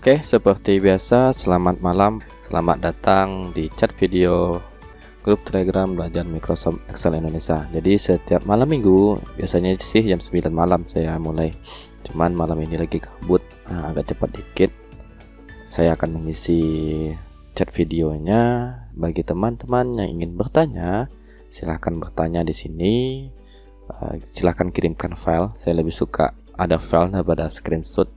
Oke, seperti biasa, selamat malam, selamat datang di chat video grup Telegram belajar Microsoft Excel Indonesia. Jadi setiap malam minggu, biasanya sih jam 9 malam saya mulai. Cuman malam ini lagi kabut, agak cepat dikit. Saya akan mengisi chat videonya. Bagi teman-teman yang ingin bertanya, silahkan bertanya di sini. Silahkan kirimkan file. Saya lebih suka ada file daripada screenshot.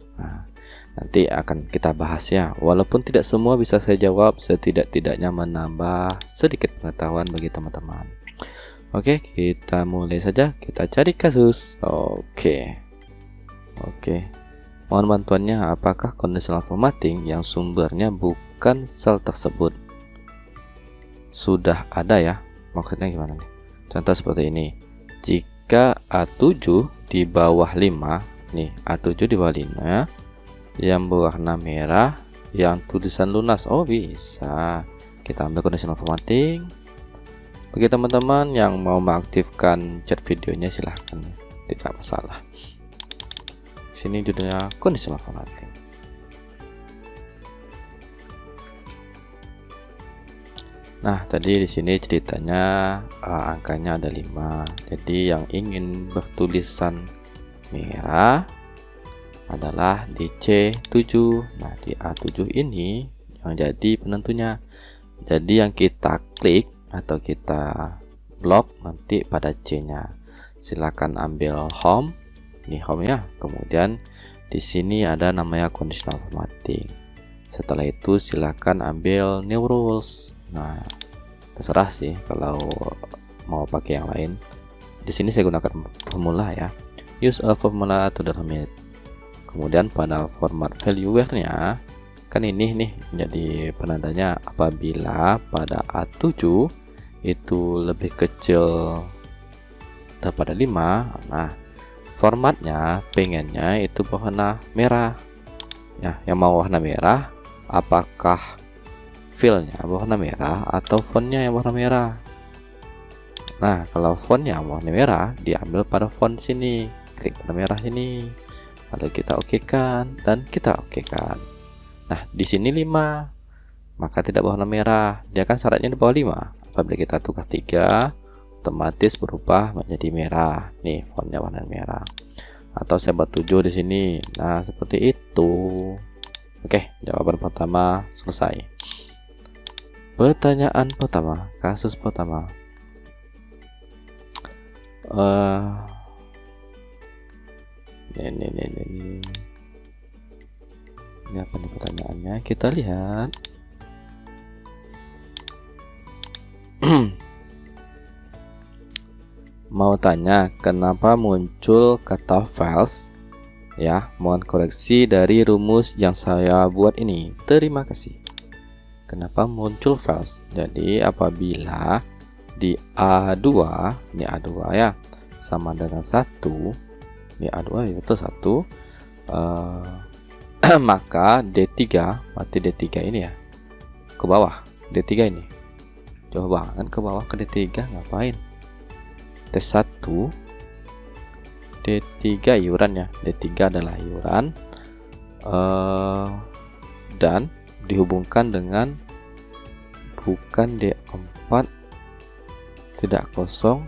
Nanti akan kita bahas ya. Walaupun tidak semua bisa saya jawab, setidak-tidaknya menambah sedikit pengetahuan bagi teman-teman. Oke, kita mulai saja. Kita cari kasus. Oke. Mohon bantuannya, apakah conditional formatting yang sumbernya bukan sel tersebut sudah ada ya? Maksudnya gimana nih? Contoh seperti ini. Jika A7 di bawah 5, nih A7 di bawah 5 yang berwarna merah, yang tulisan lunas. Oh, bisa kita ambil conditional formatting. Bagi teman-teman yang mau mengaktifkan chat videonya, silahkan, tidak masalah. Sini judulnya conditional formatting. Nah, tadi di sini ceritanya angkanya ada 5. Jadi yang ingin bertulisan merah adalah di C7. Nah, di A7 ini yang jadi penentunya. Jadi yang kita klik atau kita blok nanti pada C-nya. Silakan ambil home. Ini home ya. Kemudian di sini ada namanya conditional formatting. Setelah itu silakan ambil new rules. Nah, terserah sih kalau mau pakai yang lain. Di sini saya gunakan formula ya. Use a formula to determine. Kemudian pada format value where-nya, kan ini nih jadi penandanya apabila pada A7 itu lebih kecil daripada 5. Nah, formatnya pengennya itu berwarna merah ya. Yang mau warna merah, apakah fillnya berwarna merah atau fontnya yang warna merah? Nah, kalau fontnya warna merah, diambil pada font sini, klik pada merah ini, lalu kita okekan dan kita okekan. Nah, di sini 5, maka tidak berwarna merah. Dia kan syaratnya di bawah 5. Apabila kita tukar 3, otomatis berubah menjadi merah. Nih, fontnya warna merah. Atau saya buat 7 di sini. Nah, seperti itu. Oke, jawaban pertama selesai. Pertanyaan pertama, kasus pertama. Ini apa nih pertanyaannya? Kita lihat. Mau tanya kenapa muncul kata files ya. Mohon koreksi dari rumus yang saya buat ini. Terima kasih. Kenapa muncul files? Jadi apabila di A2, ini A2 ya, sama dengan 1, ini A2 ya, betul 1, maka D3, berarti D3 ini ya ke bawah. D3 ini jauh banget ke bawah, ke D3 ngapain? T1 D3 iuran ya. D3 adalah iuran, dan dihubungkan dengan bukan D4 tidak kosong.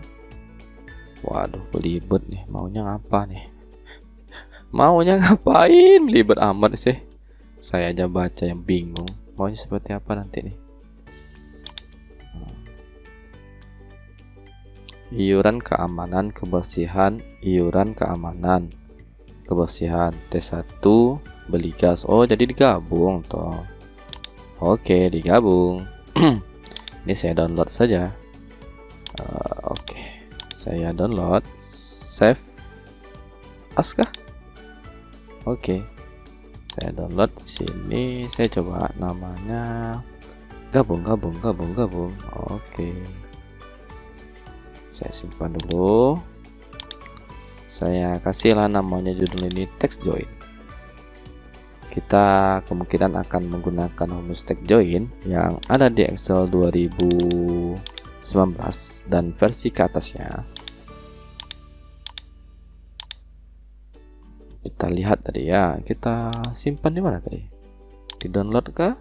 Waduh, belibet nih. Maunya ngapa nih? Maunya ngapain? Belibet amat sih. Saya aja baca yang bingung. Maunya seperti apa nanti nih? Iuran keamanan kebersihan. Iuran keamanan kebersihan. T1 beli gas. Oh, jadi digabung toh. Oke, digabung. Ini saya download saja. Oke, saya download, save as kah? Oke, saya download di sini. Saya coba namanya gabung. Oke, saya simpan dulu. Saya kasihlah namanya judul ini text join. Kita kemungkinan akan menggunakan rumus text join yang ada di Excel 2019 dan versi ke atasnya. Kita lihat tadi ya, kita simpan di mana tadi? Di download kah?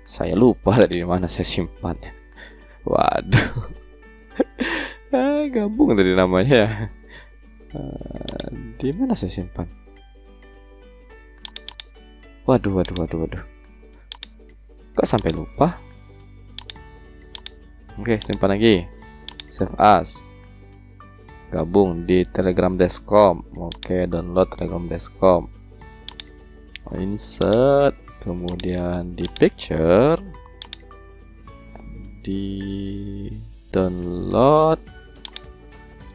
Saya lupa tadi di mana saya simpannya. Waduh. Gabung tadi namanya ya. Di mana saya simpan? Waduh. Kok sampai lupa? Oke, simpan lagi. Save as. Gabung di Telegram Desktop. Oke, download Telegram Desktop. Insert, kemudian di picture, di download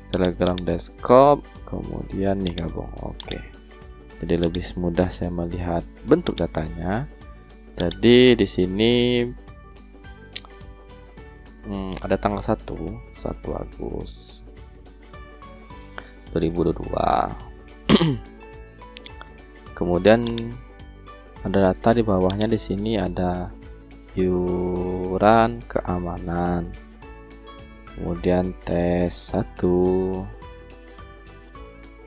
Telegram Desktop, kemudian nih gabung. Oke. Jadi lebih mudah saya melihat bentuk datanya. Jadi di sini ada tanggal 1 Agustus 2022. Kemudian ada data di bawahnya. Di sini ada iuran keamanan, kemudian tes 1,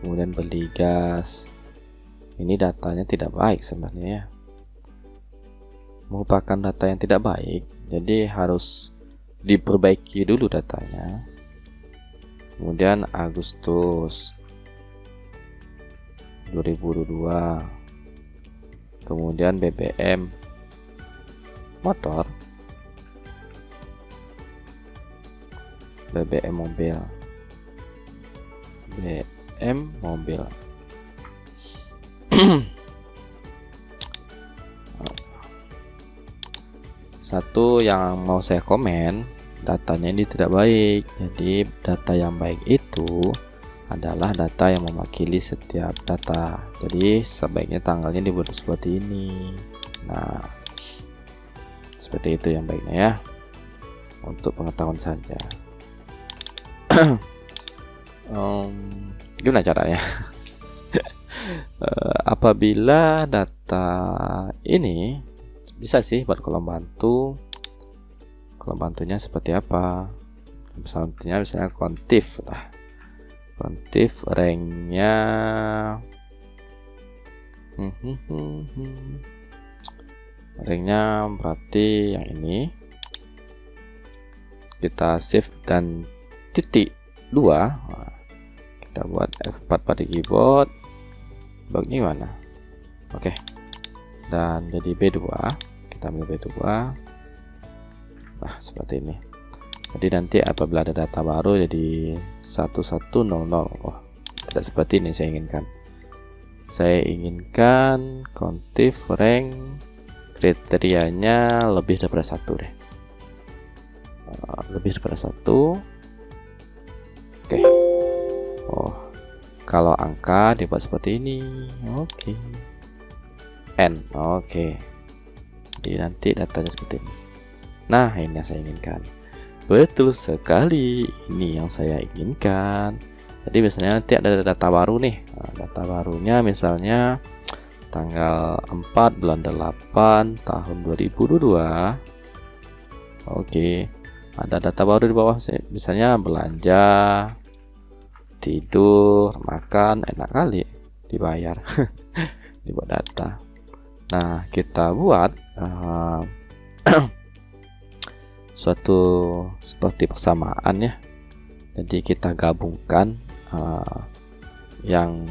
kemudian beli gas. Ini datanya tidak baik sebenarnya ya, merupakan data yang tidak baik, jadi harus diperbaiki dulu datanya. Kemudian Agustus 2022, kemudian BBM motor, BBM mobil, BBM mobil. Satu yang mau saya komen, datanya ini tidak baik. Jadi data yang baik itu adalah data yang mewakili setiap data. Jadi sebaiknya tanggalnya dibuat seperti ini. Nah, seperti itu yang baiknya ya, untuk pengetahuan saja. Gimana caranya? Apabila data ini bisa sih buat kolom bantu. Kolom bantunya seperti apa? Misalnya kontif lah. Kontif ranknya ranknya berarti yang ini. Kita save dan titik 2. Nah, kita buat F4 pada keyboard. Bagnya mana? Oke. Dan jadi B2. Kita ambil B2. Nah, seperti ini. Jadi nanti apabila ada data baru jadi 1100. Oh, tidak seperti ini saya inginkan. Saya inginkan kontif rank kriterianya lebih daripada 1 deh. Lebih daripada 1. Oke. Oh, kalau angka dibuat seperti ini. Oke. N. Oke. Jadi nanti datanya seperti ini. Nah, ini yang saya inginkan. Betul sekali, ini yang saya inginkan. Jadi biasanya nanti ada data baru nih. Nah, data barunya misalnya tanggal 4 bulan 8 tahun 2022. Oke. Ada data baru di bawah sih. Misalnya belanja, tidur, makan, enak kali dibayar. Dibuat data. Nah, kita buat suatu seperti persamaan ya. Jadi kita gabungkan yang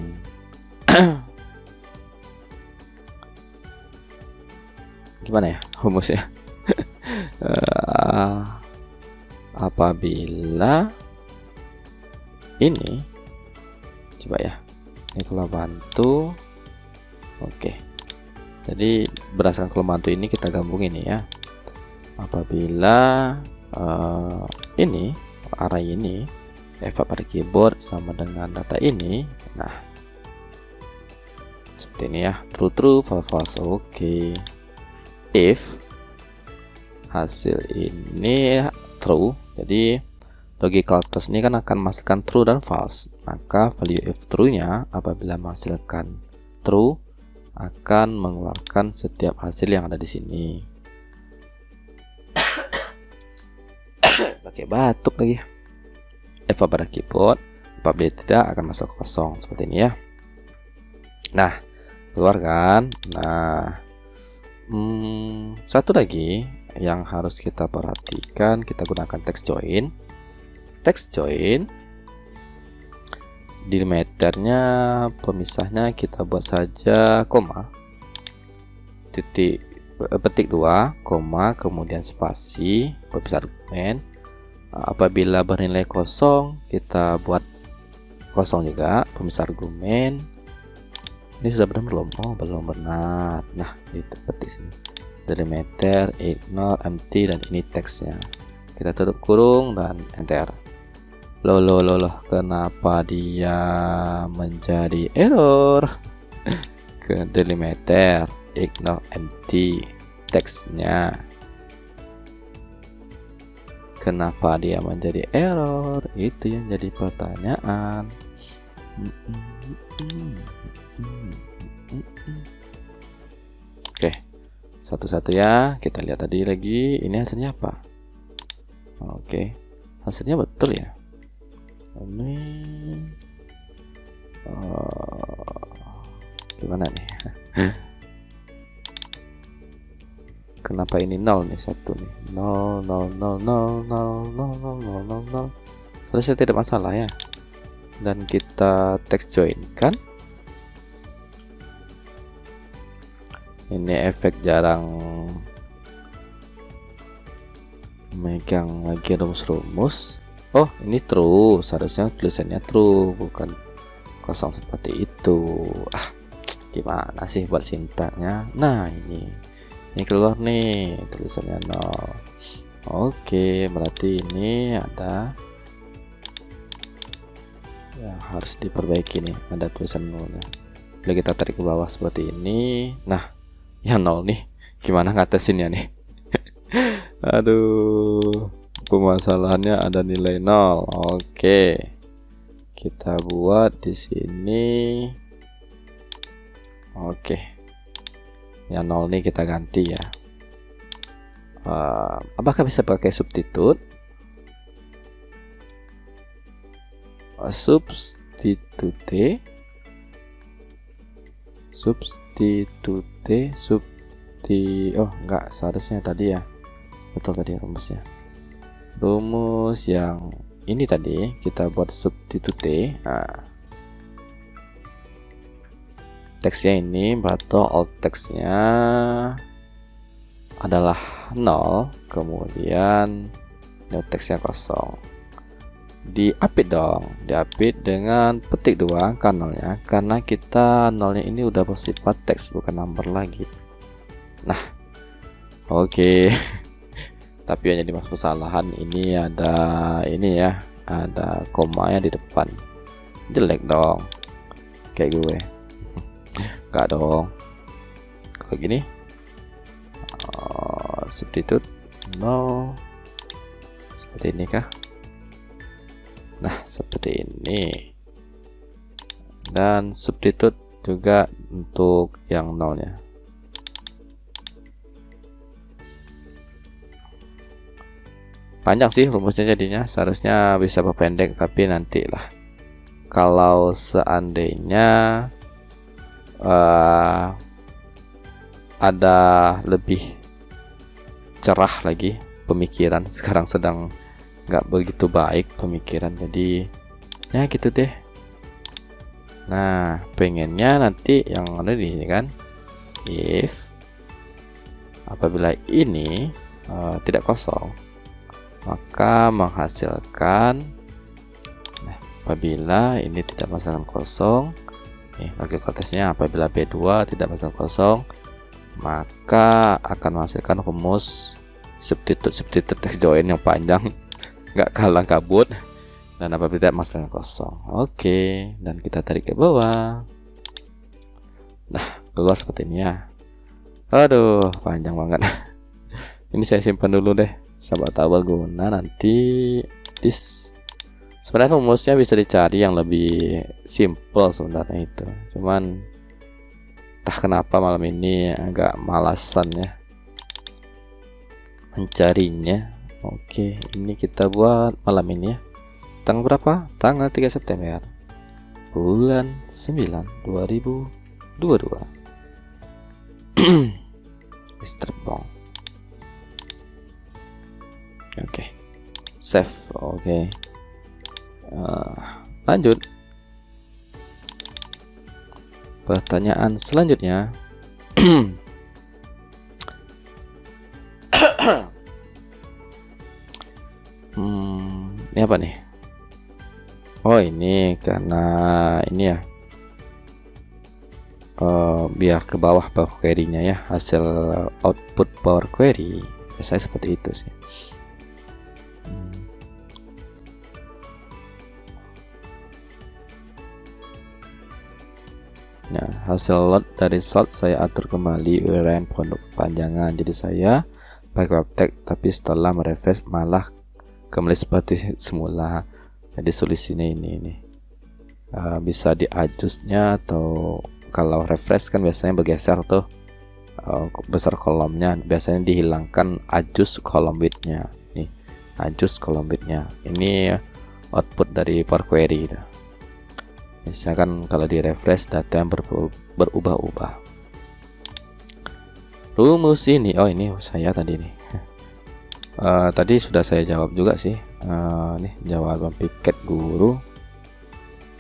gimana ya rumusnya. Apabila ini coba ya, ini kalau bantu. Oke, jadi berdasarkan kolom bantu ini kita gabungin ya. Apabila ini array ini F4 pada keyboard sama dengan data ini, nah seperti ini ya, true false. Oke. If hasil ini true, jadi logical test ini kan akan menghasilkan true dan false, maka value if true nya apabila menghasilkan true akan mengeluarkan setiap hasil yang ada di sini. Pakai batuk lagi. F pada keyboard, apabila tidak akan masuk kosong seperti ini ya. Nah, keluarkan. Nah, satu lagi yang harus kita perhatikan, kita gunakan text join. Text join delimiternya, pemisahnya kita buat saja koma, titik, petik 2, koma, kemudian spasi, pemisah argumen. Apabila bernilai kosong, kita buat kosong juga, pemisah argumen. Ini sudah benar belum? Oh, belum benar. Nah, itu petik sini. Delimiter, ignore, empty, dan ini teksnya. Kita tutup kurung dan enter. Loh, kenapa dia menjadi error? Ke delimiter, ignore, empty, teksnya. Kenapa dia menjadi error? Itu yang jadi pertanyaan. Oke, satu-satu ya. Kita lihat tadi lagi. Ini hasilnya apa? Oke, hasilnya betul ya. Ini gimana nih? Kenapa ini 0 nih? Satu nih, 0 0 0 0 0 0 0 0 0. Seharusnya tidak masalah ya. Dan kita text join kan. Ini efek jarang megang lagi rumus-rumus. Oh, ini true. Seharusnya tulisannya true, bukan kosong seperti itu. Gimana sih buat sintaknya? Nah, ini keluar nih tulisannya 0. Oke, berarti ini ada ya, harus diperbaiki nih, ada tulisan 0 nya. Boleh kita tarik ke bawah seperti ini. Nah, yang 0 nih, gimana ngatasinnya nih? Aduh, permasalahannya ada nilai 0. Oke, kita buat di sini. Oke, yang 0 nih kita ganti ya. Apakah bisa pakai substitute? Oh enggak, seharusnya tadi ya, betul tadi rumusnya. Rumus yang ini tadi kita buat substitute. Nah, teksnya ini atau alt teksnya adalah 0, kemudian new teksnya kosong. Diupdate dong, diupdate dengan petik 2 kan 0-nya, karena kita 0-nya ini udah bersifat teks bukan number lagi. Nah, oke. Tapi yang jadi kesalahan ini ada ini ya, ada komanya di depan. Jelek dong, kayak gue. Enggak dong. Kalau gini, substitute no, seperti ini kah? Nah, seperti ini. Dan substitute juga untuk yang 0-nya. Panjang sih rumusnya jadinya, seharusnya bisa perpendek, tapi nantilah. Kalau seandainya ada lebih cerah lagi pemikiran, sekarang sedang nggak begitu baik pemikiran, jadi ya gitu deh. Nah, pengennya nanti yang ada di sini kan, if apabila ini tidak kosong, maka menghasilkan. Nah, apabila ini tidak menghasilkan kosong, lagi kontesnya apabila B2 tidak menghasilkan kosong, maka akan menghasilkan rumus substitute text join yang panjang, nggak kalah kabut, dan apabila tidak menghasilkan kosong. Oke, dan kita tarik ke bawah. Nah, keluar seperti ini ya. Aduh, panjang banget. Ini saya simpan dulu deh, sahabat tahu berguna nanti. Sebenarnya rumusnya bisa dicari yang lebih simple sebenarnya itu, cuman entah kenapa malam ini agak malasan ya mencarinya. Oke, ini kita buat malam ini ya. tanggal berapa? Tanggal 3 September bulan 9 2022. Mr. Bong. Oke. Save. Oke. Lanjut. Pertanyaan selanjutnya. Ini apa nih? Oh, ini karena ini ya. Biar ke bawah Power Query-nya ya, hasil output Power Query biasanya seperti itu sih. Nah, hasil load dari sort saya atur kembali uraian produk panjangan. Jadi saya pakai web tag, tapi setelah merefresh malah kembali seperti semula. Jadi solusinya ini bisa di adjustnya, atau kalau refresh kan biasanya bergeser tuh besar kolomnya, biasanya dihilangkan adjust column width-nya. Nih, adjust column width-nya. Ini output dari Power Query. Misalkan kalau di refresh data yang berubah-ubah. Rumus ini, oh ini saya tadi nih. Tadi sudah saya jawab juga sih. Nih jawaban piket guru.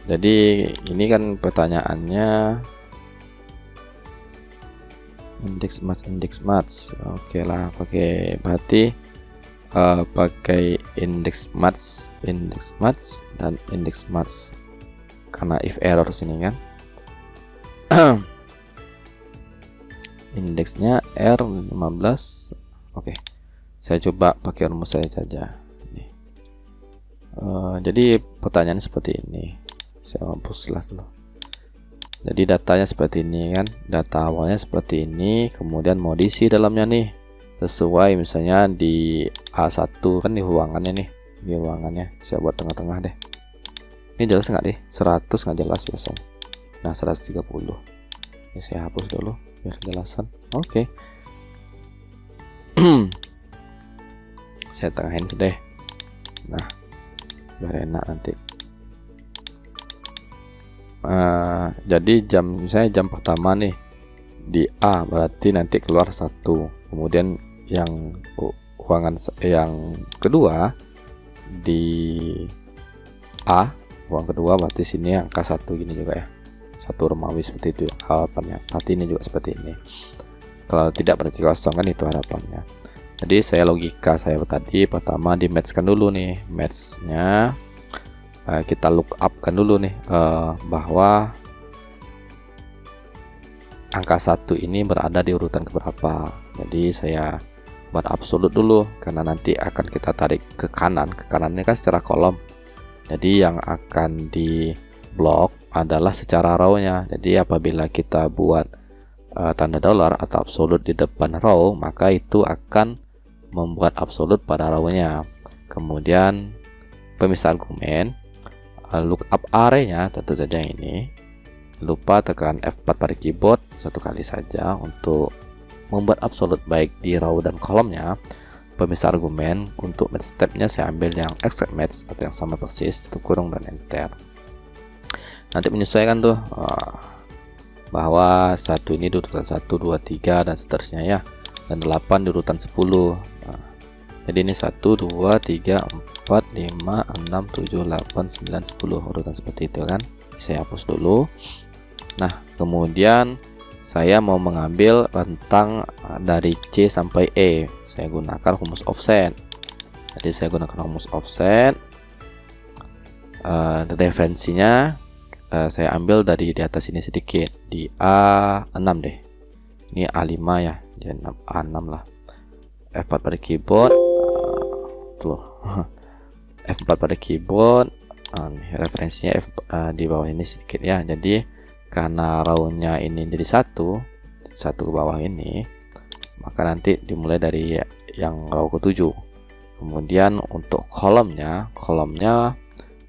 Jadi ini kan pertanyaannya index match. Oke lah, pakai berarti pakai index match dan index match. Karena if error sini kan. Indeksnya R15. Oke. Saya coba pakai rumus saya saja. Jadi pertanyaan seperti ini. Saya hapuslah dulu. Jadi datanya seperti ini kan. Data awalnya seperti ini, kemudian mau diisi dalamnya nih. Sesuai misalnya di A1 kan di ruangannya nih. Di ruangannya saya buat tengah-tengah deh. Ini jelas nggak deh? 100 nggak jelas biasanya. Nah, 130. Ini saya hapus dulu biar kejelasan. Oke. Saya tengahin deh. Nah, biar enak nanti. Jadi misalnya jam pertama nih di A, berarti nanti keluar 1. Kemudian yang ruangan yang kedua di A, ruang kedua berarti sini angka 1 gini juga ya, 1 Romawi seperti itu harapannya. Berarti ini juga seperti ini. Kalau tidak berarti kosong kan, itu harapannya. Jadi saya logika saya tadi pertama di match-kan dulu nih. Match-nya kita look up kan dulu nih bahwa angka 1 ini berada di urutan keberapa. Jadi saya buat absolut dulu karena nanti akan kita tarik ke kanan. Ke kanannya kan secara kolom. Jadi yang akan di blok adalah secara row-nya. Jadi apabila kita buat tanda dollar atau absolut di depan row, maka itu akan membuat absolut pada row-nya. Kemudian pemisah argumen, lookup array-nya tentu saja ini. Lupa tekan F4 pada keyboard satu kali saja untuk membuat absolut baik di row dan kolomnya. Pemisah argumen untuk match step-nya saya ambil yang exact match atau yang sama persis, tutup kurung dan enter. Nanti menyesuaikan tuh bahwa 1 ini di urutan 1, 2, 3 dan seterusnya ya, dan 8 di urutan 10. Jadi ini 1, 2, 3, 4, 5, 6, 7, 8, 9, 10 urutan seperti itu kan. Saya hapus dulu. Nah, kemudian saya mau mengambil rentang dari C sampai E. Saya gunakan rumus offset. Jadi saya gunakan rumus offset. Referensinya saya ambil dari di atas ini sedikit, di A6 deh. Ini A5 ya, jadi A6 lah. F4 pada keyboard. F4 pada keyboard. Referensinya di bawah ini sedikit ya. Jadi karena row-nya ini jadi satu ke bawah ini, maka nanti dimulai dari yang row ke-7. Kemudian untuk kolomnya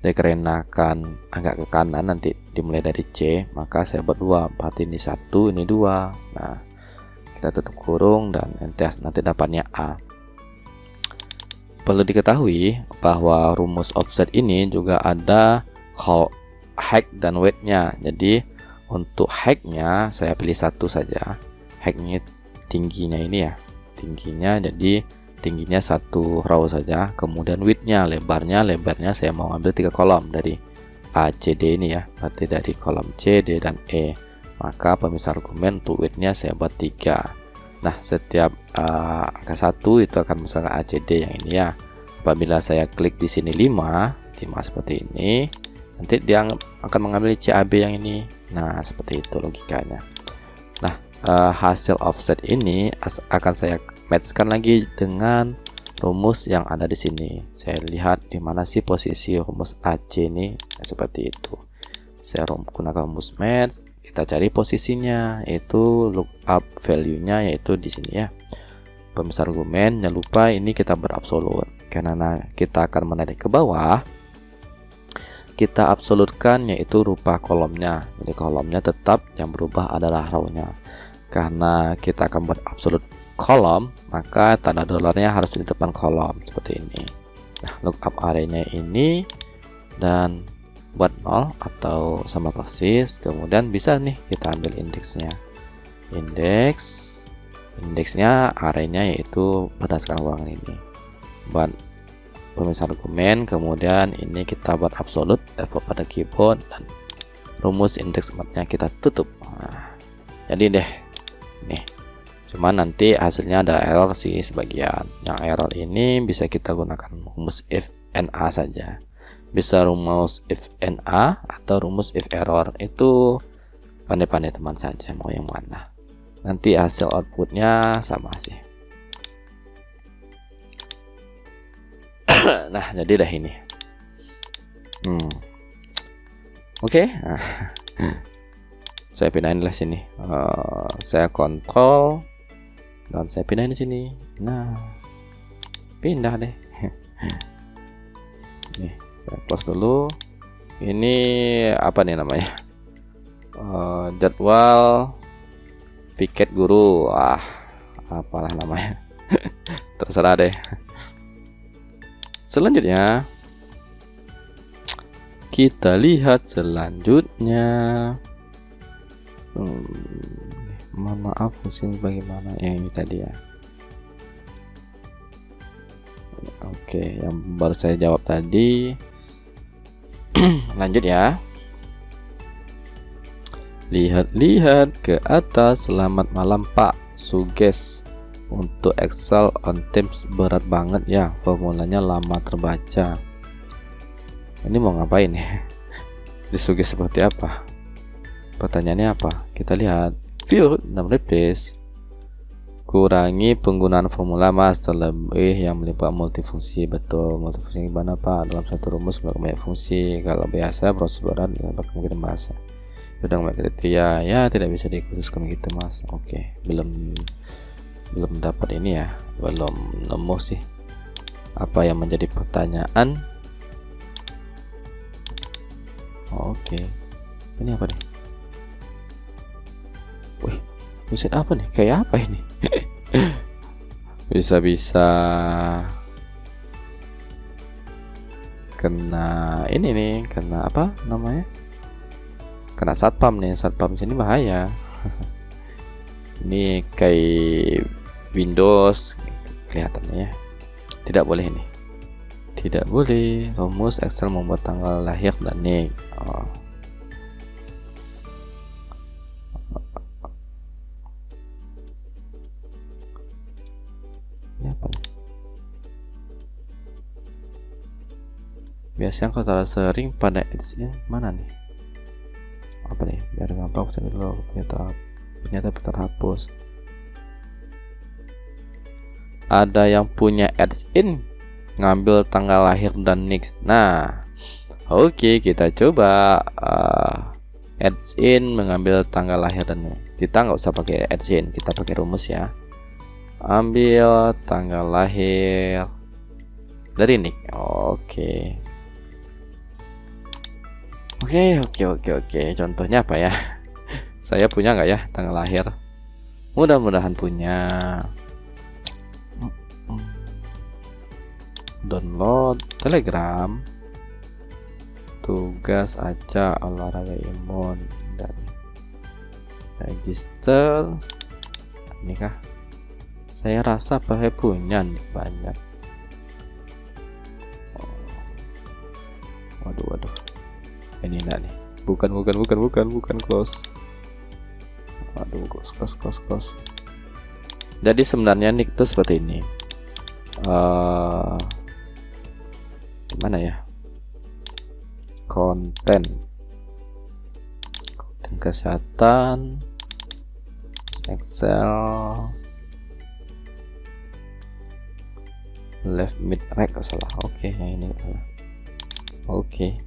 dikarenakan agak ke kanan, nanti dimulai dari C, maka saya buat 2. Berarti ini 1, ini 2. Nah, kita tutup kurung dan enter, nanti dapatnya A. perlu diketahui bahwa rumus offset ini juga ada height dan weight-nya. Jadi untuk height-nya saya pilih satu saja. Height-nya tingginya ini ya, jadi tingginya satu row saja. Kemudian width-nya, lebarnya saya mau ambil 3 kolom dari A, C, D ini ya, berarti dari kolom C, D, dan E. Maka pemisah argumen untuk width-nya saya buat 3. Nah, setiap angka 1 itu akan misalkan A, C, D yang ini ya. Apabila saya klik di sini 5 seperti ini, nanti dia akan mengambil CAB yang ini. Nah, seperti itu logikanya. Nah, hasil offset ini akan saya matchkan lagi dengan rumus yang ada di sini. Saya lihat di mana sih posisi rumus AC ini. Seperti itu. Saya gunakan rumus match. Kita cari posisinya, yaitu lookup value-nya, yaitu di sini ya. Pemisah argumen, jangan lupa ini kita berabsolut. Karena kita akan menarik ke bawah, kita absolutkan yaitu rupa kolomnya. Jadi kolomnya tetap, yang berubah adalah row-nya. Karena kita akan berabsolut kolom, maka tanda dolarnya harus di depan kolom seperti ini. Nah, lookup array-nya ini dan buat 0 atau sama persis. Kemudian bisa nih kita ambil indeksnya. Indeksnya array-nya yaitu berdasarkan ruangan ini. Buat pemisah argumen, kemudian ini kita buat absolute pada keyboard dan rumus indeks nya kita tutup. Nah, jadi deh nih. Cuman nanti hasilnya ada error sih sebagian. Yang error ini bisa kita gunakan rumus if and a saja. Bisa rumus if and a atau rumus if error, itu pandai-pandai teman saja mau yang mana. Nanti hasil outputnya sama sih. Nah, jadi dah ini. Oke. Saya pindahin lah sini. Saya kontrol dan saya pindahin di sini. Nah, pindah deh. Nih, saya close dulu. Ini apa nih namanya? Jadwal piket guru. Apalah namanya. Terserah deh. Selanjutnya kita lihat selanjutnya. Mohon maaf, fungsi bagaimana yang ini tadi ya. Oke, yang baru saya jawab tadi. Lanjut ya. Lihat ke atas. Selamat malam Pak Suges. Untuk Excel on Teams berat banget ya, formulanya lama terbaca. Ini mau ngapain ya? Disuges seperti apa? Pertanyaannya apa? Kita lihat. View dan replace. Kurangi penggunaan formula mas, terlebih yang meliputi multifungsi. Betul, multifungsi gimana Pak? Dalam satu rumus banyak fungsi. Kalau biasa proses berat mungkin bahasa. Sudah mengerti ya? Ya, tidak bisa dikhususkan gitu mas. Oke, belum dapat ini ya, belum nemu sih apa yang menjadi pertanyaan. Oke, ini apa nih? Wih, buset apa nih? Kayak apa ini? Bisa kena ini nih, kena apa namanya? Kena satpam nih, satpam sini bahaya. Ini kayak Windows kelihatannya ya. Tidak boleh ini. Tidak boleh. Rumus Excel membuat tanggal lahir dan nik. Ini apa nih? Biasanya kalau sering pada Excel mana nih? Apa nih? Biar gampang saya dulu. Ternyata terhapus. Ada yang punya add-in ngambil tanggal lahir dan nik. Nah, oke, kita coba add-in mengambil tanggal lahir dan nik. Kita nggak usah pakai add-in, kita pakai rumus ya. Ambil tanggal lahir dari nik. Oke. Contohnya apa ya? Saya punya nggak ya tanggal lahir? Mudah-mudahan punya. download Telegram, tugas acak olahraga imun, dan register. Ini kah? Saya rasa saya punya nih banyak. Waduh, ini enggak nih. Bukan close. Waduh, close. Jadi sebenarnya nick itu seperti ini. Gimana ya? Konten kesehatan, Excel, left mid right salah. Oke, yang ini salah. Oke.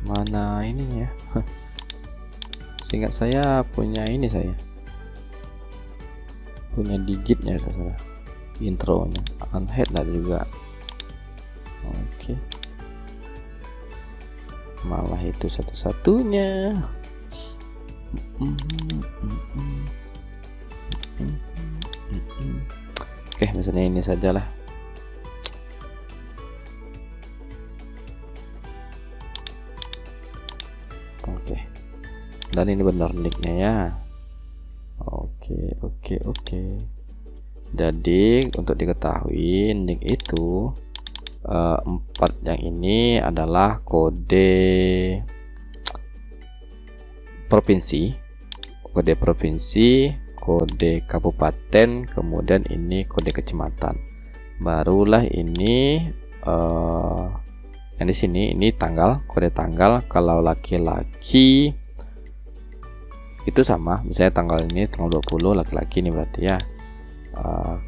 Mana ini ya? Seingat saya punya ini, saya punya digitnya, saya intronya unhead lah juga. Oke. Malah itu satu-satunya. Oke, misalnya ini sajalah. Oke. Dan ini benar nicknya ya. Oke. Jadi untuk diketahui nick itu 4 yang ini adalah kode provinsi, kode kabupaten, kemudian ini kode kecamatan. Barulah ini yang di sini ini tanggal, kode tanggal. Kalau laki-laki itu sama, misalnya tanggal ini tanggal 20 laki-laki ini berarti ya.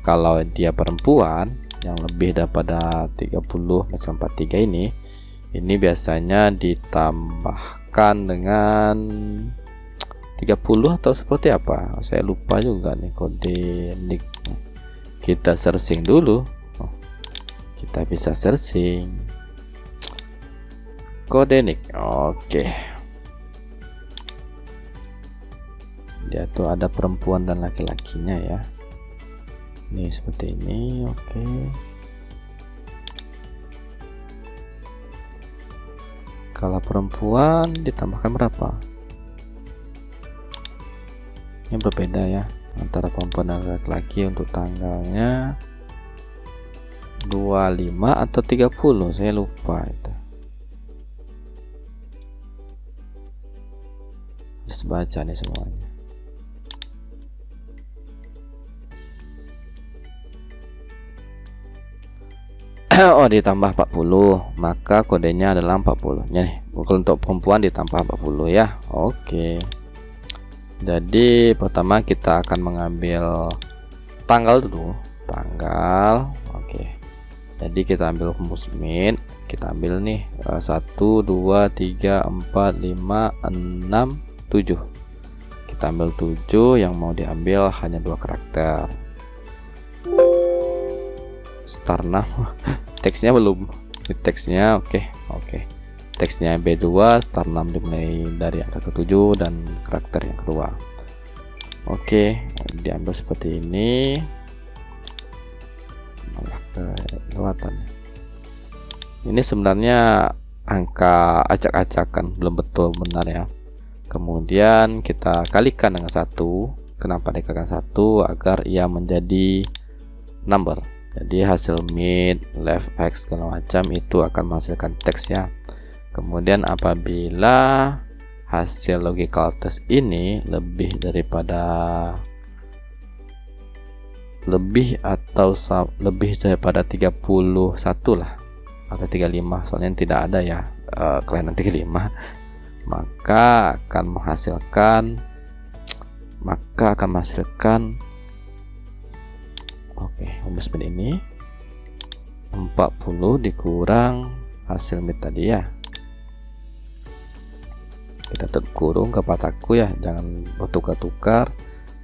Kalau dia perempuan yang lebih daripada 30 macam 43 ini biasanya ditambahkan dengan 30 atau seperti apa, saya lupa juga nih kode nick. Kita searching dulu. Kita bisa searching kode nick. Oke. Dia tuh ada perempuan dan laki-lakinya ya. Ini seperti ini. Oke. Kalau perempuan ditambahkan berapa? Ini berbeda ya antara perempuan dan laki-laki. Untuk tanggalnya 25 atau 30, saya lupa itu. Harus baca nih semuanya. Oh, ditambah 40, maka kodenya adalah 40 nih. Untuk perempuan ditambah 40 ya. Oke. Jadi pertama kita akan mengambil tanggal dulu. Oke. Jadi kita ambil rumus min. Kita ambil nih 1, 2, 3, 4, 5, 6, 7. Kita ambil 7, yang mau diambil hanya 2 karakter. Star 6. Teksnya belum. Teksnya oke. Teksnya B2, star 6 dimulai dari angka ke-7 dan karakter yang kedua. Oke, diambil seperti ini. Malah kelewatan. Ini sebenarnya angka acak-acakan, belum betul benar ya. Kemudian kita kalikan dengan 1. Kenapa dikalikan 1? Agar ia menjadi number. Jadi hasil mid, left, x segala macam itu akan menghasilkan teks ya. Kemudian apabila hasil logical test ini lebih daripada lebih daripada 31 lah atau 35, soalnya tidak ada ya kelainan 35, maka akan menghasilkan oke, rumus min ini 40 dikurang hasil mid tadi ya. Kita tutup kurung ke pataku ya, jangan bertukar-tukar,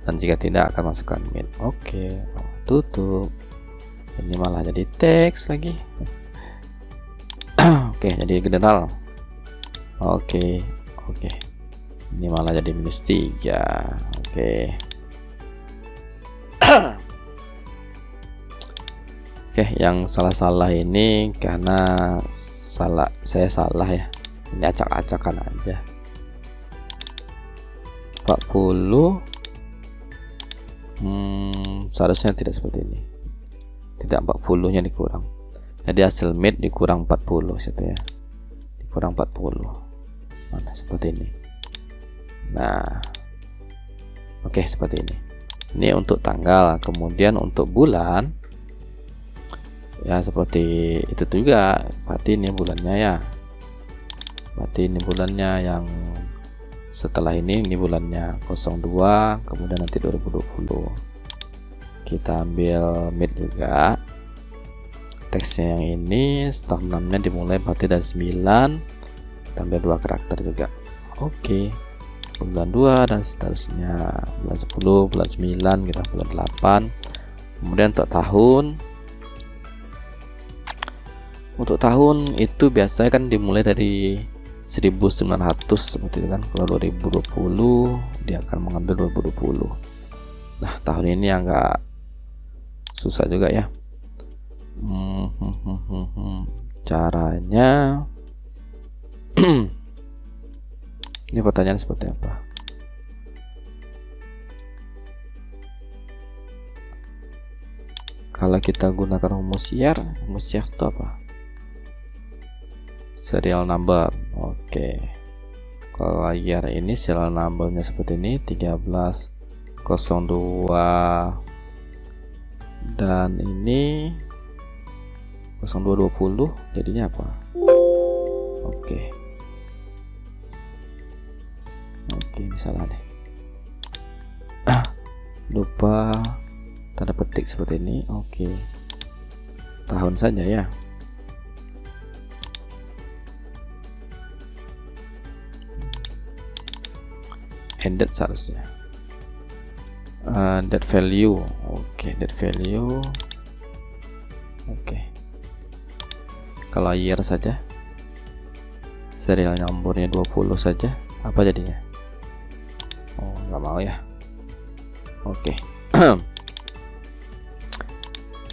dan jika tidak akan masukkan min. Oke, tutup. Ini malah jadi teks lagi. Oke, jadi general. Oke. Ini malah jadi -3. Oke. Oke, yang salah-salah ini karena saya salah ya. Ini acak-acakan aja. 40 seharusnya tidak seperti ini. Tidak 40-nya dikurang. Jadi hasil mid dikurang 40 situ ya. Dikurang 40. Mana seperti ini. Nah. Oke, seperti ini. Ini untuk tanggal, kemudian untuk bulan ya seperti itu juga. Berarti ini bulannya ya. Berarti ini bulannya yang setelah ini bulannya 02, kemudian nanti 2020. Kita ambil mid juga. Teksnya yang ini start 6-nya dimulai berarti dari 9, kita ambil 2 karakter juga. Oke. Bulan 2 dan seterusnya, bulan 10, bulan 9, kita bulan 8. Kemudian untuk tahun itu biasanya kan dimulai dari 1900 seperti itu kan. Kalau 2020 dia akan mengambil 2020. Nah, tahun ini agak susah juga ya. Caranya ini pertanyaan seperti apa? Kalau kita gunakan rumus year itu apa? Serial number. Oke. Kalau year ini serial numbernya seperti ini, 1302 dan ini 0220, jadinya apa? Oke, ini salah nih. Lupa tanda petik seperti ini. Oke. Tahun saja ya. Ended seharusnya. That value. Oke, that value. Oke. Kalau year saja. Serial numbernya 20 saja. Apa jadinya? Oh, nggak mau ya. Oke.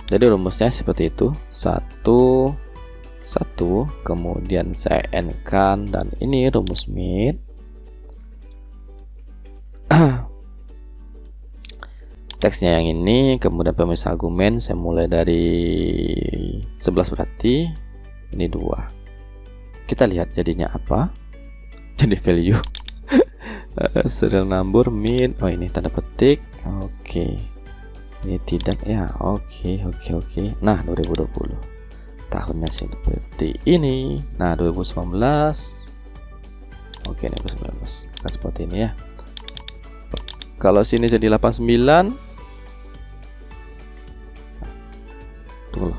Jadi rumusnya seperti itu. 1 kemudian saya n-kan, dan ini rumus mid. Teksnya yang ini, kemudian pemisah argumen saya mulai dari 11 berarti ini 2. Kita lihat jadinya apa. Jadi value serial number mid. Oh, ini tanda petik. Oke. Ini tidak ya. Oke. Nah, 2020 tahunnya seperti ini. Nah, 2019. Oke, 2019 akan seperti ini ya. Kalau sini jadi 89. Tunggu.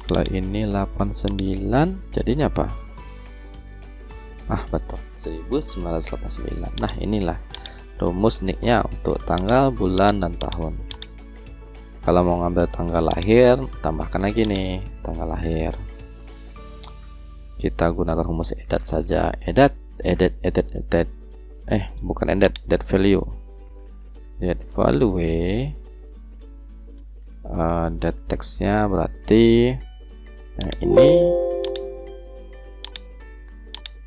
Kalau ini 89, jadinya apa? Betul, 1989. Nah, inilah rumus nicknya untuk tanggal, bulan, dan tahun. Kalau mau ngambil tanggal lahir, tambahkan lagi nih tanggal lahir. Kita gunakan rumus edat saja. Edat. Bukan edat, that value. That value. That teksnya berarti ini.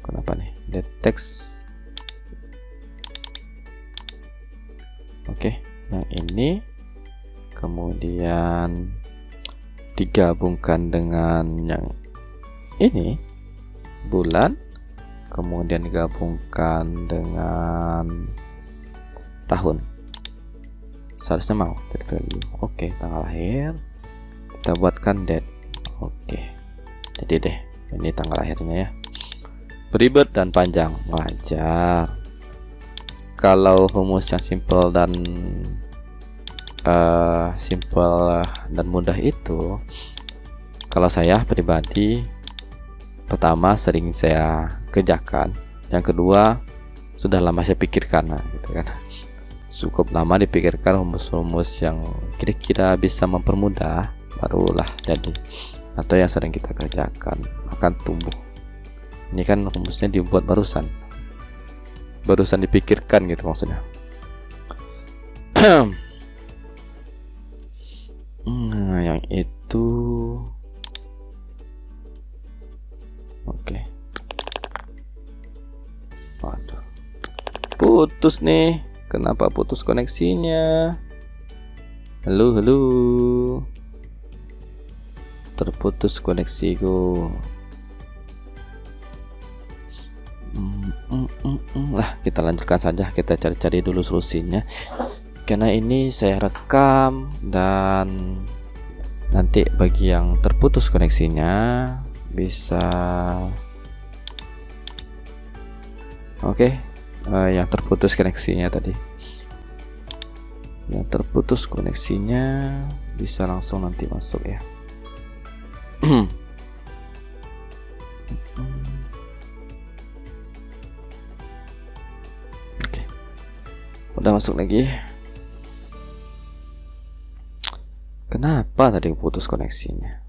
Kenapa nih? That text. Oke, yang ini kemudian digabungkan dengan yang ini bulan, kemudian digabungkan dengan tahun. Seharusnya mau date value. Oke, tanggal lahir kita buatkan date. Oke, jadi deh ini tanggal lahirnya ya, beribet dan panjang, wajar. Kalau rumus yang simple dan mudah itu, kalau saya pribadi, pertama sering saya kerjakan, yang kedua sudah lama saya pikirkan, nah, gitu kan. Cukup lama dipikirkan rumus-rumus yang kira-kira bisa mempermudah, barulah jadi, atau yang sering kita kerjakan akan tumbuh. Ini kan rumusnya dibuat barusan dipikirkan gitu maksudnya. Yang itu oke. Waduh, putus nih. Kenapa putus koneksinya? Halo, terputus koneksiku. Lah, kita lanjutkan saja. Kita cari-cari dulu solusinya. Karena ini saya rekam dan nanti bagi yang terputus koneksinya bisa yang terputus koneksinya tadi. Yang terputus koneksinya bisa langsung nanti masuk ya. Oke. Udah masuk lagi. Kenapa tadi putus koneksinya?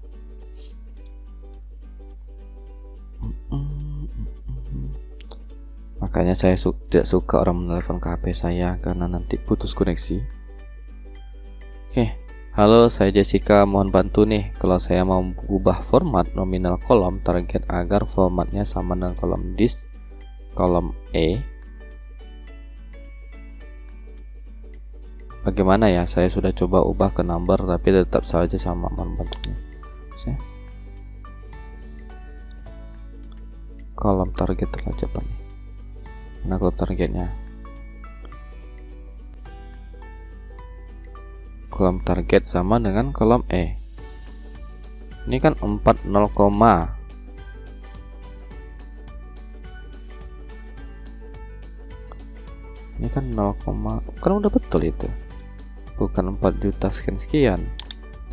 Makanya saya tidak suka orang menelpon ke HP saya karena nanti putus koneksi. Oke, halo, saya Jessica, mohon bantu nih kalau saya mau ubah format nominal kolom target agar formatnya sama dengan kolom disk kolom E. Bagaimana ya? Saya sudah coba ubah ke number tapi tetap saja sama, mohon bantunya. Kolom target terlalu cepat nih. Mana kolom targetnya? Kolom target sama dengan kolom E. Ini kan 40, ini kan 0, kan udah betul itu. Bukan 4 juta sekian.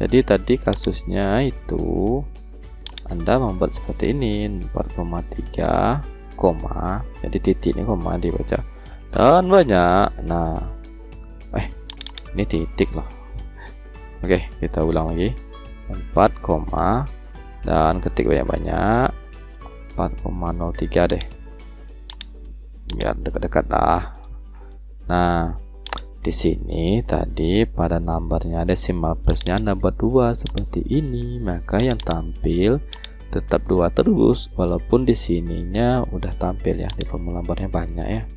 Jadi tadi kasusnya itu Anda membuat seperti ini 4,3, jadi titik ini koma dibaca dan banyak. Nah, ini titik loh. Oke, kita ulang lagi. 4, dan ketik banyak-banyak 4,03 deh. Biar dekat-dekat lah. Nah, di sini tadi pada numbernya decimal plusnya Anda buat 2 seperti ini, maka yang tampil tetap 2 terus walaupun di sininya udah tampil ya, di formula numbernya banyak ya.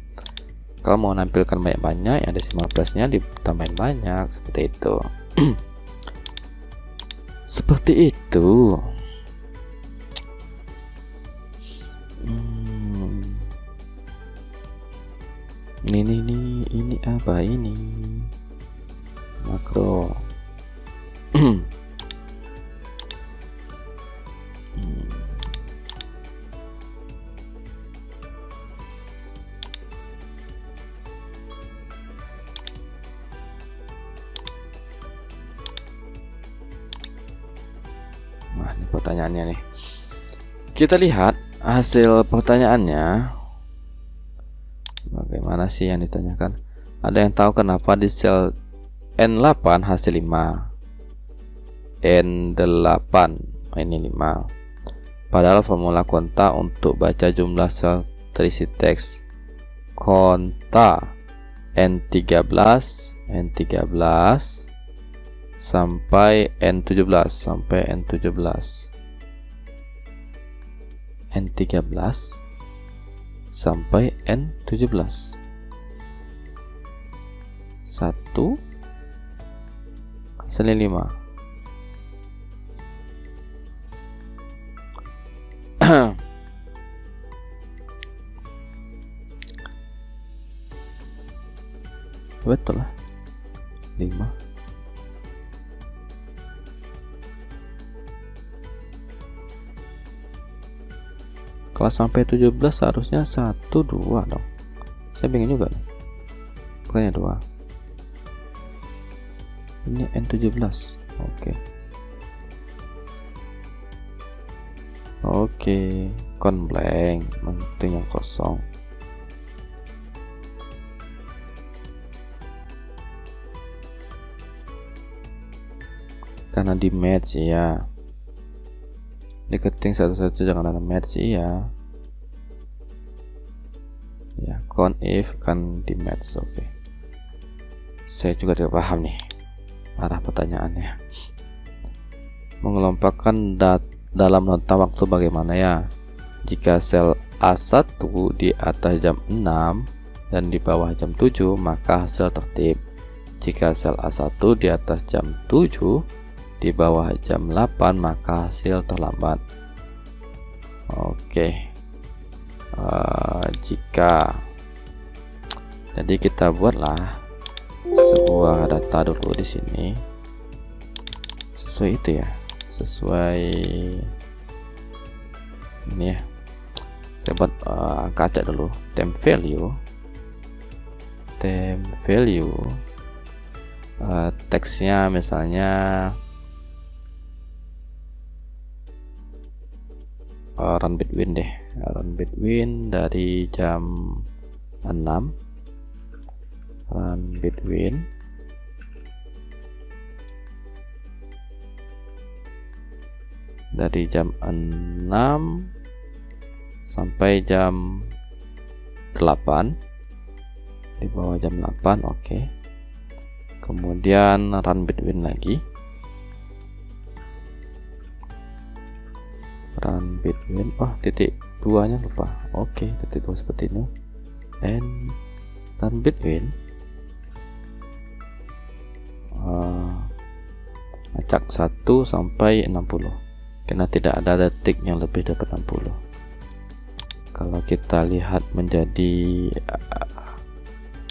Kalau mau menampilkan banyak-banyak ya decimal plusnya ditambahin banyak seperti itu. Seperti itu. Ini apa ini? Makro. Nah, ini pertanyaannya nih. Kita lihat hasil pertanyaannya. Bagaimana sih yang ditanyakan? Ada yang tahu kenapa di sel N8 hasil 5, N8 ini 5, padahal formula konta untuk baca jumlah sel terisi teks konta N13 sampai N17 sampai N17 1 hasilnya 5. Betul lah 5. Kalau sampai 17 harusnya 1, 2 dong. Saya bingung juga nih. Bukannya 2. Ini N17. Oke, con blank, itu yang kosong. Karena di match ya. Diketing satu-satu jangan ada match ya. count if kan di match. Oke. Saya juga tidak paham nih arah pertanyaannya. Mengelompokkan dalam rentang waktu bagaimana ya? Jika sel A1 di atas jam 6 dan di bawah jam 7, maka hasil tertib. Jika sel A1 di atas jam 7 di bawah jam 8, maka hasil terlambat. Oke. Jadi kita buatlah sebuah data dulu di sini. Sesuai itu ya. Sesuai ini ya. Saya buat kaca dulu. Temp value. Teksnya misalnya run between deh. Run between dari jam 6. Run between dari jam 6 sampai jam 8, di bawah jam 8. Oke. Kemudian run between lagi, run between, titik 2 nya lupa. Oke, titik 2 seperti ini, and run between acak 1 sampai 60, karena tidak ada detik yang lebih dari 60. Kalau kita lihat menjadi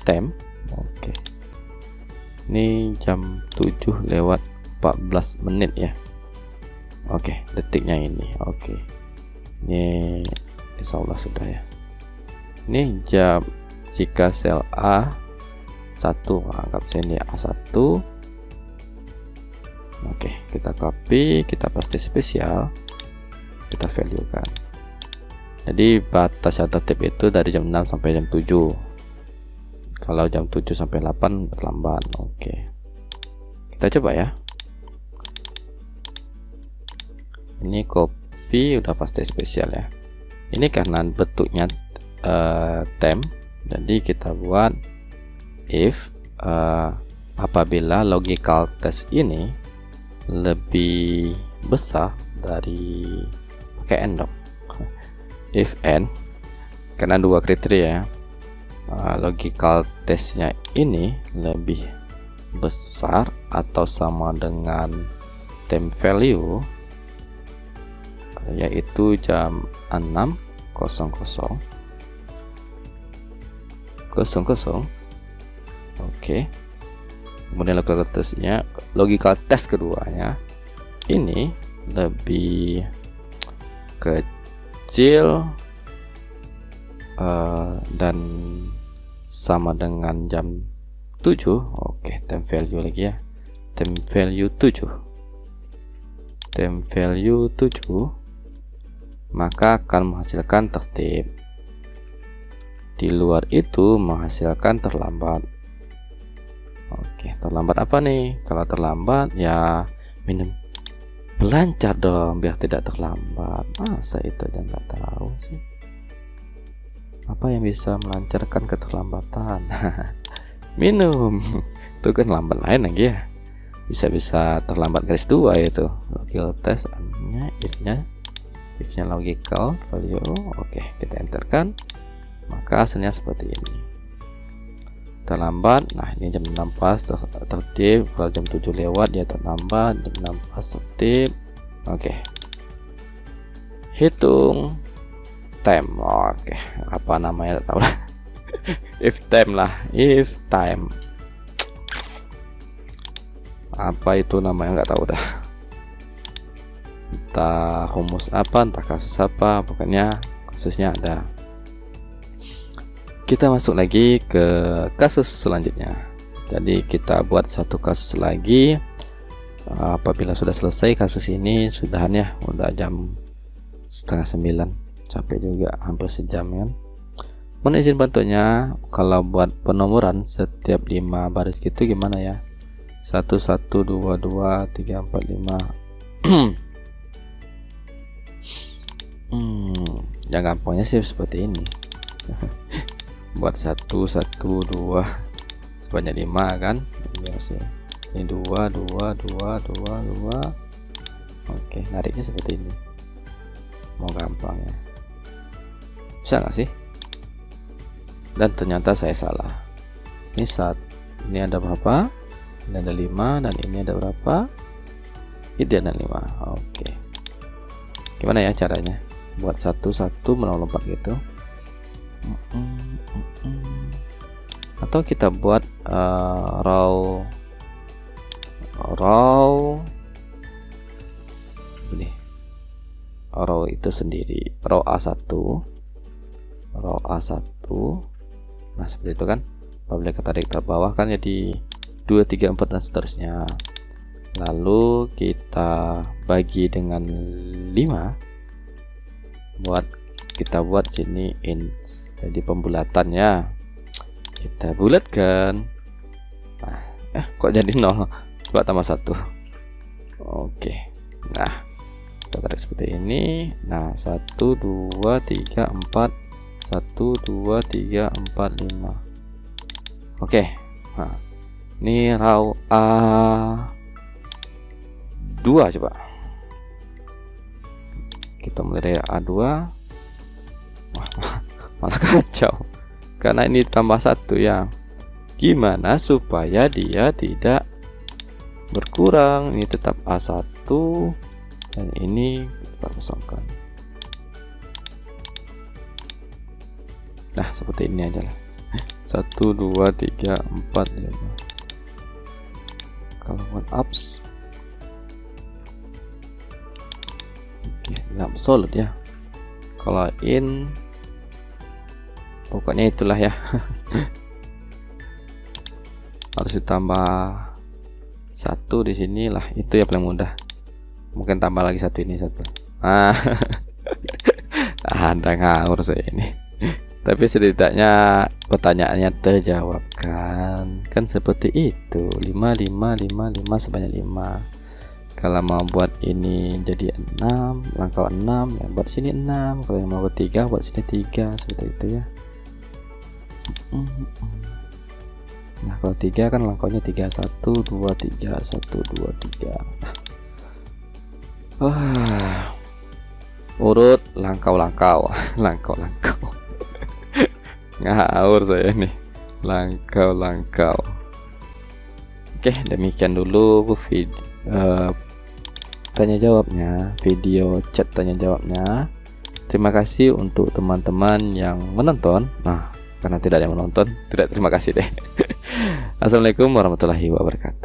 temp, oke, ini jam 7 lewat 14 menit ya. Oke, detiknya ini. Oke, ini insya Allah sudah ya. Ini jam, jika sel A1, anggap sini A1. Oke, kita copy, kita paste spesial, kita value kan. Jadi batas yang tertib itu dari jam 6 sampai jam 7. Kalau jam 7 sampai 8 terlambat. Oke. Kita coba ya. Ini copy, udah paste spesial ya. Ini karena bentuknya temp, jadi kita buat if apabila logical test ini lebih besar dari pakai n dong. If n, karena dua kriteria, logical testnya ini lebih besar atau sama dengan temp value, yaitu jam 6.00. Oke. Kemudian logical test keduanya ini lebih kecil dan sama dengan jam 7. Oke, temp value lagi ya. Temp value 7. Temp value 7 maka akan menghasilkan tertib. Di luar itu menghasilkan terlambat. Oke, terlambat apa nih? Kalau terlambat ya minum pelancar dong biar tidak terlambat. Masa itu aja nggak tahu sih? Apa yang bisa melancarkan keterlambatan? Minum. Itu kan lambat lain lagi ya. Bisa terlambat garis 2 itu. Logical test if-nya logical value. Oke, kita enterkan. Maka hasilnya seperti ini. Terlambat, nah ini jam 6 pas tertib. Kalau jam 7 lewat dia terlambat, jam 6 pas tertib. Oke, hitung time. Oke, apa namanya tahu lah. If time lah, if time apa itu namanya nggak tahu dah, entah humus apa, entah kasus apa, pokoknya kasusnya ada. Kita masuk lagi ke kasus selanjutnya. Jadi kita buat satu kasus lagi. Apabila sudah selesai kasus ini, sudahan ya, udah jam 8:30, capek juga, hampir sejam kan. Mohon izin bantunya, kalau buat penomoran setiap 5 baris gitu gimana ya? 1 1 2 2 3 4 5. Ya gampangnya sih seperti ini. buat 1 1 2 sebanyak 5 kan. Iya sih, ini 2 2 2 2 2. Oke, nariknya seperti ini. Mau gampang ya, bisa nggak sih? Dan ternyata saya salah. Ini ada berapa? Ini ada 5, dan ini ada berapa? Ini ada 5. Oke, gimana ya caranya buat 1 1 melompat gitu? Atau kita buat row ini, row itu sendiri, row A1, nah seperti itu kan. Apabila kita tarik ke bawah kan jadi 2 3 4 dan seterusnya. Lalu kita bagi dengan 5, kita buat sini inch, jadi pembulatan ya, kita bulatkan. Nah, kok jadi 0? Coba tambah 1. Oke, nah kita tarik seperti ini. Nah, 1 2 3 4, 1 2 3 4 5. Oke, nah ini row A2. coba kita mulai dari A2. Wah, malah kacau karena ini tambah 1 ya. Gimana supaya dia tidak berkurang? Ini tetap A1 dan ini kita kosongkan. Nah, seperti ini aja lah. 1 2 3 4 5. Kalau buat ups, oke, nggak solid ya. Kalau in, pokoknya itulah ya. Harus ditambah 1 di sini lah, itu ya paling mudah. Mungkin tambah lagi 1 ini 1. Ada ngawur saya ini. Tapi setidaknya pertanyaannya terjawab kan seperti itu. 5 5 5 5 sebanyak 5. Kalau mau buat ini jadi 6, langkah 6 ya, buat sini 6. Kalau mau buat 3, buat sini 3, seperti itu ya. Nah, kalau 3 kan langkahnya 3 1 2 3 1 2 3. Urut langkah-langkah. Ngawur saya nih, langkah. Oke, demikian dulu tanya jawabnya, video chat tanya jawabnya. Terima kasih untuk teman-teman yang menonton. Nah, karena tidak ada yang menonton, tidak terima kasih deh. Assalamualaikum warahmatullahi wabarakatuh.